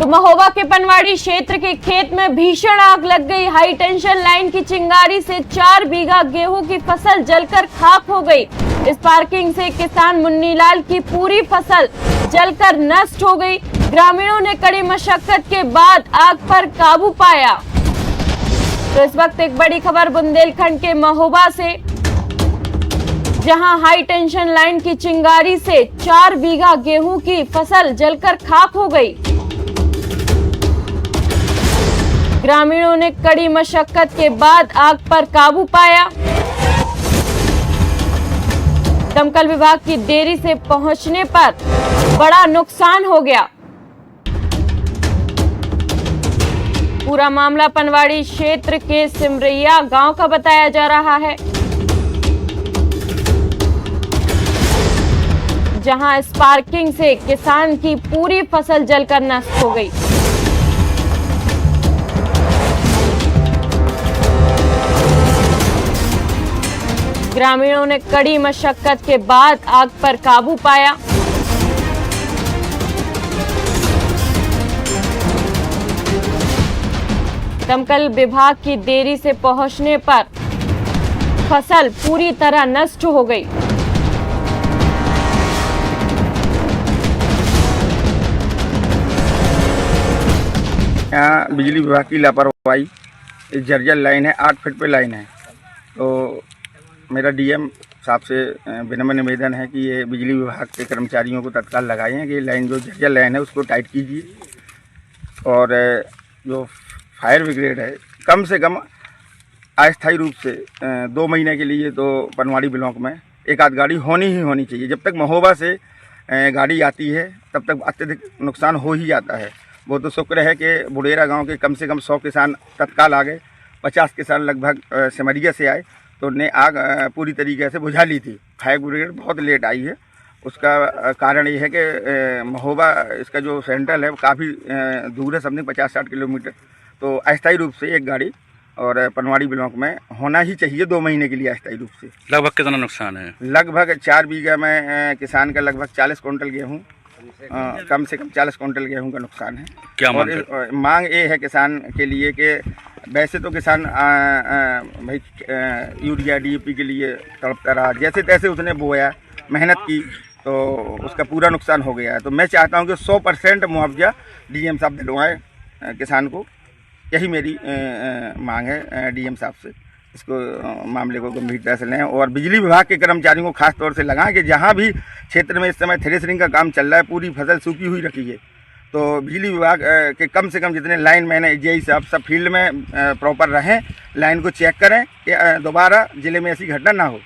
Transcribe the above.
तो महोबा के पनवाड़ी क्षेत्र के खेत में भीषण आग लग गई। हाई टेंशन लाइन की चिंगारी से 4 बीघा गेहूं की फसल जलकर खाक हो गई। स्पार्किंग से किसान मुन्नीलाल की पूरी फसल जलकर नष्ट हो गई। ग्रामीणों ने कड़ी मशक्कत के बाद आग पर काबू पाया। तो इस वक्त एक बड़ी खबर बुंदेलखंड के महोबा से, जहां हाई टेंशन लाइन की चिंगारी से 4 बीघा गेहूं की फसल जलकर खाक हो गई। ग्रामीणों ने कड़ी मशक्कत के बाद आग पर काबू पाया। दमकल विभाग की देरी से पहुंचने पर बड़ा नुकसान हो गया। पूरा मामला पनवाड़ी क्षेत्र के सिमरिया गांव का बताया जा रहा है, जहां स्पार्किंग से किसान की पूरी फसल जलकर नष्ट हो गई। ग्रामीणों ने कड़ी मशक्कत के बाद आग पर काबू पाया। दमकल विभाग की देरी से पहुंचने पर फसल पूरी तरह नष्ट हो गई। यहाँ बिजली विभाग की लापरवाही, एक जर्जर लाइन है, 8 फीट पे लाइन है। तो मेरा डीएम साहब से विनम्र निवेदन है कि ये बिजली विभाग के कर्मचारियों को तत्काल लगाए हैं कि लाइन जो जर्जर लाइन है उसको टाइट कीजिए। और जो फायर ब्रिगेड है, कम से कम अस्थायी रूप से 2 महीने के लिए तो पनवाड़ी ब्लॉक में एक आध गाड़ी होनी ही होनी चाहिए। जब तक महोबा से गाड़ी आती है तब तक अत्यधिक नुकसान हो ही जाता है। वो तो शुक्र है कि बुढ़ेरा गांव के कम से कम 100 किसान तत्काल आ गए, 50 किसान लगभग सिमरिया से आए, तो ने आग पूरी तरीके से बुझा ली थी। फायर ब्रिगेड बहुत लेट आई है। उसका कारण ये है कि महोबा इसका जो सेंट्रल है वो काफ़ी दूर है, समथिंग 50-60 किलोमीटर। तो अस्थायी रूप से एक गाड़ी और पनवाड़ी ब्लॉक में होना ही चाहिए 2 महीने के लिए अस्थायी रूप से। लगभग कितना नुकसान है? लगभग 4 बीघा में किसान का लगभग 40 कुंटल गेहूँ, कम से कम 40 कुंटल गेहूं का नुकसान है। क्या मांग ये है किसान के लिए कि वैसे तो किसान भाई यूरिया डीएपी के लिए तड़पता रहा, जैसे तैसे उसने बोया, मेहनत की, तो उसका पूरा नुकसान हो गया है। तो मैं चाहता हूं कि 100% मुआवजा डीएम साहब दिलवाएं किसान को। यही मेरी मांग है डीएम साहब से। इसको मामले को गंभीरता से लें और बिजली विभाग के कर्मचारियों को खास तौर से लगाएं कि जहां भी क्षेत्र में इस समय थ्रेशरिंग का काम चल रहा है, पूरी फसल सूखी हुई रखी है, तो बिजली विभाग के कम से कम जितने लाइन मैन है, जेई साहब सब फील्ड में प्रॉपर रहें, लाइन को चेक करें कि दोबारा ज़िले में ऐसी घटना ना हो।